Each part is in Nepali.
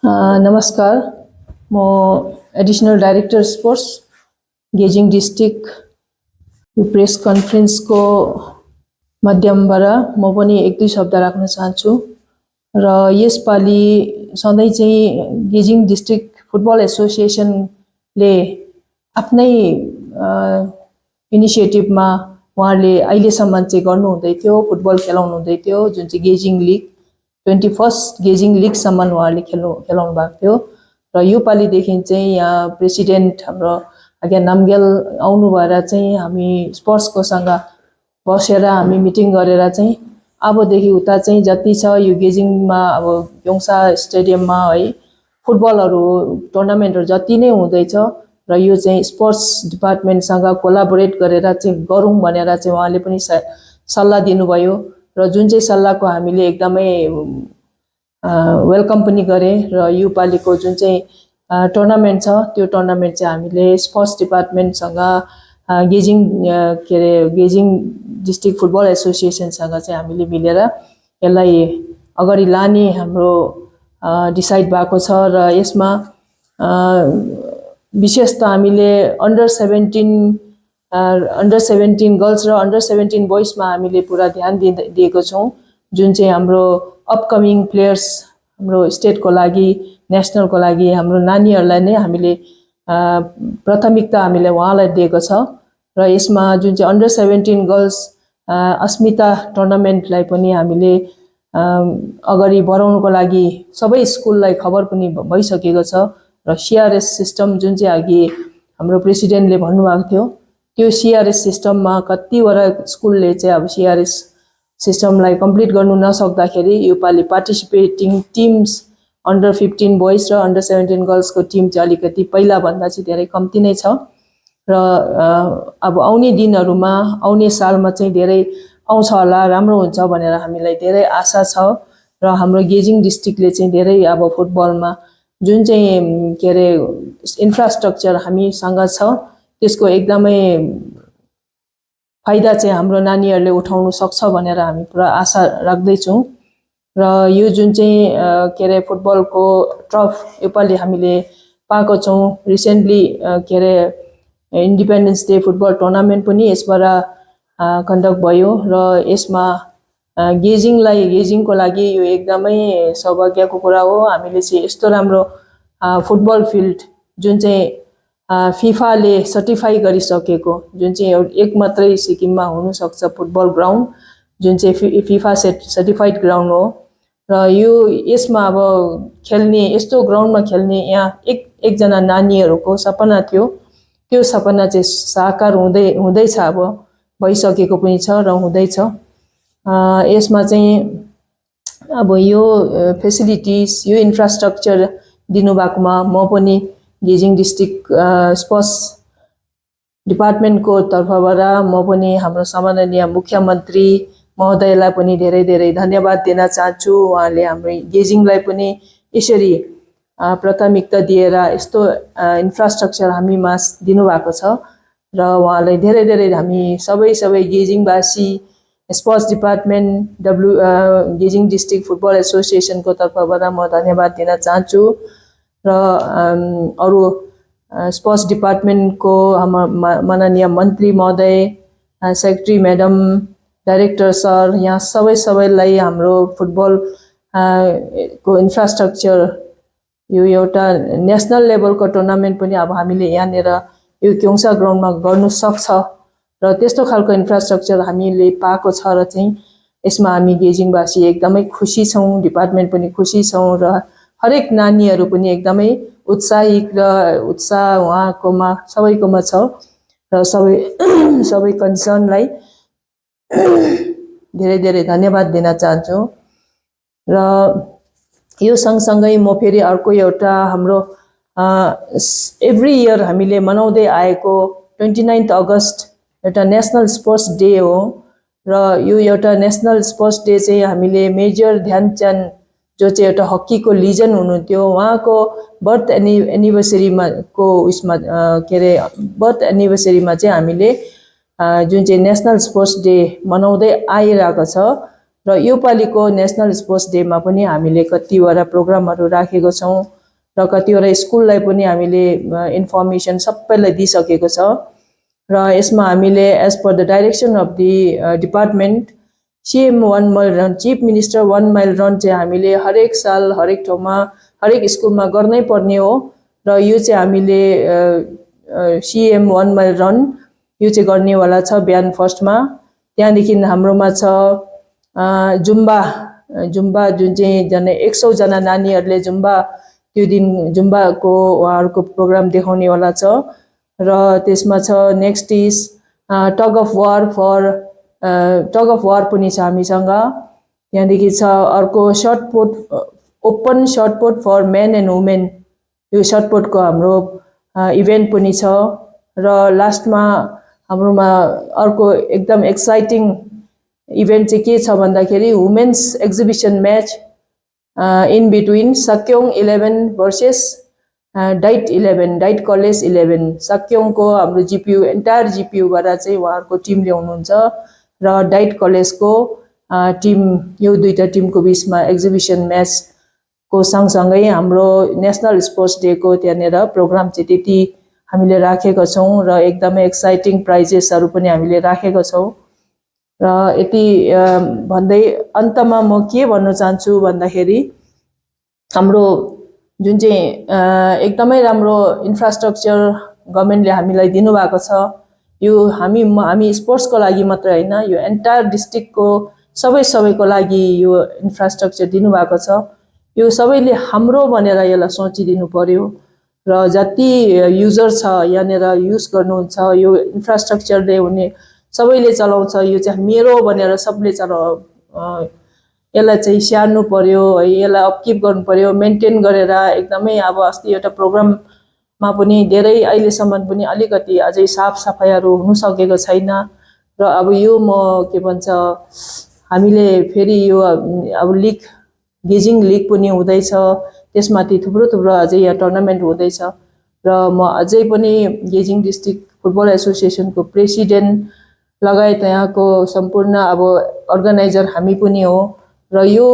नमस्कार, म एडिशनल डाइरेक्टर स्पोर्ट्स गेजिङ डिस्ट्रिक्ट प्रेस कन्फरेन्सको माध्यमबाट म पनि एक दुई शब्द राख्न चाहन्छु र यसपालि सधैँ चाहिँ गेजिङ डिस्ट्रिक्ट फुटबल एसोसिएसनले आफ्नै इनिसिएटिभमा उहाँहरूले अहिलेसम्म चाहिँ गर्नुहुँदै थियो, फुटबल खेलाउनु हुँदै थियो, जुन चाहिँ गेजिङ लिग 21st गेजिङ लिगसम्म उहाँहरूले खेलाउनु भएको थियो र यो पालिदेखि चाहिँ यहाँ प्रेसिडेन्ट हाम्रो आज्ञा नामग्याल आउनु भएर चाहिँ हामी स्पोर्ट्सकोसँग बसेर हामी मिटिङ गरेर चाहिँ अबदेखि उता चाहिँ जति छ यो गेजिङमा अब योङसा स्टेडियममा है फुटबलहरू टुर्नामेन्टहरू जति नै हुँदैछ र यो चाहिँ स्पोर्ट्स डिपार्टमेन्टसँग कोलाबोरेट गरेर चाहिँ गरौँ भनेर चाहिँ उहाँले पनि सल्लाह दिनुभयो र जुन चाहिँ सल्लाहको हामीले एकदमै वेलकम पनि गरे र यो पालिको जुन चाहिँ टुर्नामेन्ट छ त्यो टुर्नामेन्ट चाहिँ हामीले स्पोर्ट्स डिपार्टमेन्टसँग गेजिङ गेजिङ डिस्ट्रिक्ट फुटबल एसोसिएसनसँग चाहिँ हामीले मिलेर यसलाई अगाडि लाने हाम्रो डिसाइड भएको छ र यसमा विशेष त हामीले अन्डर 17 गर्ल्स र अन्डर 17 बोइजमा हामीले पुरा ध्यान दिएको छौँ, जुन चाहिँ हाम्रो अपकमिङ प्लेयर्स हाम्रो स्टेटको लागि नेसनलको लागि हाम्रो नानीहरूलाई नै हामीले प्राथमिकता हामीले उहाँलाई दिएको छ र यसमा जुन चाहिँ अन्डर 17 गर्ल्स अस्मिता टुर्नामेन्टलाई पनि हामीले अगाडि बढाउनको लागि सबै स्कुललाई खबर पनि भइसकेको छ र सिआरएस सिस्टम जुन चाहिँ अघि हाम्रो प्रेसिडेन्टले भन्नुभएको थियो त्यो सिआरएस सिस्टममा कतिवटा स्कुलले चाहिँ अब सिआरएस सिस्टमलाई कम्प्लिट गर्नु नसक्दाखेरि यो पालि पार्टिसिपेटिङ टिम्स अन्डर 15 बोइज र अन्डर 17 गर्ल्सको टिम चाहिँ अलिकति पहिलाभन्दा चाहिँ धेरै कम्ती नै छ र अब आउने दिनहरूमा आउने सालमा चाहिँ धेरै आउँछ होला, राम्रो हुन्छ भनेर हामीलाई धेरै आशा छ र हाम्रो गेजिङ डिस्ट्रिक्टले चाहिँ धेरै अब फुटबलमा जुन चाहिँ इन्फ्रास्ट्रक्चर हामीसँग छ त्यसको एकदमै फाइदा चाहिँ हाम्रो नानीहरूले उठाउन सक्छ भनेर हामी पुरा आशा राख्दैछौँ र यो जुन चाहिँ फुटबलको ट्रफ योपालि हामीले पाएको छौँ। Recently independence day football tournament पनि यसबाट कन्डक्ट भयो र यसमा गेजिङको लागि यो एकदमै सौभाग्यको कुरा हो। हामीले चाहिँ यस्तो राम्रो फुटबल फिल्ड जुन चाहिँ फिफाले सर्टिफाई गरिसकेको जुन चाहिँ एक मात्रै सिक्किममा हुनसक्छ फुटबल ग्राउन्ड जुन चाहिँ फिफा सर्टिफाइड ग्राउन्ड हो र यो यसमा अब खेल्ने यस्तो ग्राउन्डमा खेल्ने यहाँ एकजना नानीहरूको सपना थियो, त्यो सपना चाहिँ साकार हुँदैछ, अब भइसकेको पनि छ र हुँदैछ। यसमा चाहिँ अब यो फेसिलिटिज यो इन्फ्रास्ट्रक्चर दिनुभएकोमा म पनि गेजिङ डिस्ट्रिक्ट स्पोर्ट्स डिपार्टमेन्टको तर्फबाट म पनि हाम्रो सम्माननीय मुख्यमन्त्री महोदयलाई पनि धेरै धेरै धन्यवाद दिन चाहन्छु। उहाँले हाम्रो गेजिङलाई पनि यसरी प्राथमिकता दिएर यस्तो इन्फ्रास्ट्रक्चर हामीमा दिनुभएको छ र उहाँलाई धेरै धेरै हामी सबै गेजिङवासी स्पोर्ट्स डिपार्टमेन्ट गेजिङ डिस्ट्रिक्ट फुटबल एसोसिएसनको तर्फबाट म धन्यवाद दिन चाहन्छु र अरू स्पोर्ट्स डिपार्टमेन्टको माननीय मन्त्री महोदय, सेक्रेटरी म्याडम, डाइरेक्टर सर, यहाँ सबैलाई हाम्रो फुटबल को इन्फ्रास्ट्रक्चर यो एउटा नेसनल लेभलको टुर्नामेन्ट पनि अब हामीले यहाँनिर यो क्योङसा ग्राउन्डमा गर्नु सक्छ र त्यस्तो खालको इन्फ्रास्ट्रक्चर हामीले पाएको छ र चाहिँ यसमा हामी गेजिङवासी एकदमै खुसी छौँ, डिपार्टमेन्ट पनि खुसी छौँ र हरेक नानीहरू पनि एकदमै उत्साहित र उत्साह उहाँकोमा सबैकोमा छ र सबै कन्सर्नलाई धेरै धेरै धन्यवाद दिन चाहन्छु र यो सँगसँगै म फेरि अर्को एउटा हाम्रो एभ्री इयर हामीले मनाउँदै आएको 29 अगस्त एउटा नेसनल स्पोर्ट्स डे हो र यो एउटा नेसनल स्पोर्ट्स डे चाहिँ हामीले मेजर ध्यानचन्द जो चाहिँ एउटा हकीको लिजेन्ड हुनुहुन्थ्यो उहाँको बर्थ एनिभर्सरीमा को उसमा बर्थ एनिभर्सरीमा चाहिँ हामीले जुन चाहिँ नेसनल स्पोर्ट्स डे मनाउँदै आइरहेको छ र योपालिको नेसनल स्पोर्ट्स डेमा पनि हामीले कतिवटा प्रोग्रामहरू राखेको छौँ र कतिवटा स्कुललाई पनि हामीले इन्फर्मेसन सबैलाई दिइसकेको छ र यसमा हामीले as per the direction of the department CM 1 mile run, chief minister 1 mile run चाहिँ हामीले हरेक साल हरेक ठाउँमा हरेक स्कुलमा गर्नै पर्ने हो र यो चाहिँ हामीले CM 1 माइल रन यो चाहिँ गर्नेवाला छ बिहान फर्स्टमा। त्यहाँदेखि हाम्रोमा छ जुम्बा जुम्बा जुन चाहिँ 100 जना नानीहरूले जुम्बा त्यो दिन जुम्बाको उहाँहरूको प्रोग्राम देखाउनेवाला छ र त्यसमा छ next is tug of war पनि छ हामीसँग। त्यहाँदेखि छ अर्को shot put open shot put for men and women, यो सर्टपुटको हाम्रो इभेन्ट पनि छ र लास्टमा हाम्रोमा अर्को एकदम एक्साइटिङ इभेन्ट चाहिँ के छ भन्दाखेरि women's exhibition match in between Sakyong 11 versus DIET 11, DIET college 11। सक्योङको हाम्रो जिपियू एन्टायर जिपियूबाट चाहिँ उहाँहरूको टिम ल्याउनुहुन्छ र डाइट कलेजको टिम, यो दुईटा टिमको बिचमा एक्जिबिसन म्याचको सँगसँगै हाम्रो नेसनल स्पोर्ट्स डेको त्यहाँनिर प्रोग्राम चाहिँ त्यति हामीले राखेका छौँ र एकदमै एक्साइटिङ प्राइजेसहरू पनि हामीले राखेका छौँ। र यति भन्दै अन्तमा म के भन्न चाहन्छु भन्दाखेरि हाम्रो जुन चाहिँ एकदमै राम्रो इन्फ्रास्ट्रक्चर गभर्मेन्टले हामीलाई दिनुभएको छ, यो हामी स्पोर्ट्सको लागि मात्र होइन, यो एन्टायर डिस्ट्रिक्टको सबैको लागि यो इन्फ्रास्ट्रक्चर दिनुभएको छ। यो सबैले हाम्रो भनेर यसलाई सोचिदिनु पर्यो र जति युजर छ यहाँनिर युज गर्नुहुन्छ यो इन्फ्रास्ट्रक्चरले हुने सबैले चलाउँछ, यो चाहिँ मेरो भनेर सबले यसलाई चाहिँ स्याहार्नु पर्यो है, यसलाई अपकिप गर्नु पर्यो, मेन्टेन गरेर एकदमै। अब अस्ति एउटा प्रोग्राममा पनि धेरै अहिलेसम्म पनि अलिकति अझै साफ सफाइहरू हुन सकेको छैन र अब यो म के भन्छ हामीले फेरि यो अब गेजिङ लिग पनि हुँदैछ, त्यसमाथि थुप्रो अझै यहाँ टुर्नामेन्ट हुँदैछ र म अझै पनि गेजिङ डिस्ट्रिक्ट फुटबल एसोसिएसनको प्रेसिडेन्ट लगायत यहाँको सम्पूर्ण अब अर्गनाइजर हामी पनि हो र यो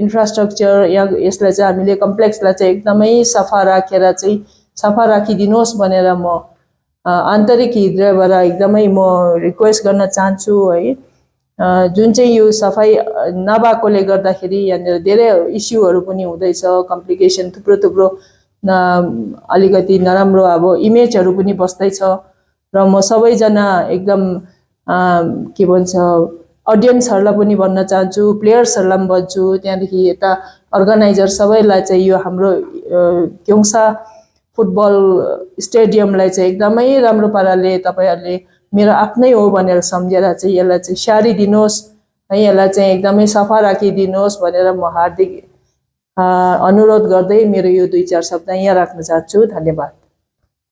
इन्फ्रास्ट्रक्चर यसलाई चाहिँ हामीले कम्प्लेक्सलाई चाहिँ एकदमै सफा राखिदिनुहोस् भनेर म आन्तरिक हृदयबाट एकदमै म रिक्वेस्ट गर्न चाहन्छु है। जुन चाहिँ यो सफाई नभएकोले गर्दाखेरि यहाँनिर धेरै इस्युहरू पनि हुँदैछ, कम्प्लिकेसन थुप्रो अलिकति नराम्रो अब इमेजहरू पनि बस्दैछ र म सबैजना एकदम के भन्छ अडियन्सहरूलाई पनि भन्न चाहन्छु, प्लेयर्सहरूलाई पनि भन्छु, त्यहाँदेखि यता अर्गनाइजर सबैलाई चाहिँ यो हाम्रो क्योङसा फुटबल स्टेडियमलाई चाहिँ एकदमै राम्रो पाराले तपाईँहरूले मेरो आफ्नै हो भनेर सम्झेर चाहिँ यसलाई चाहिँ स्याहारिदिनुहोस् है, यसलाई चाहिँ एकदमै सफा राखिदिनुहोस् भनेर म हार्दिक अनुरोध गर्दै मेरो यो 2-4 शब्द यहाँ राख्न चाहन्छु। धन्यवाद।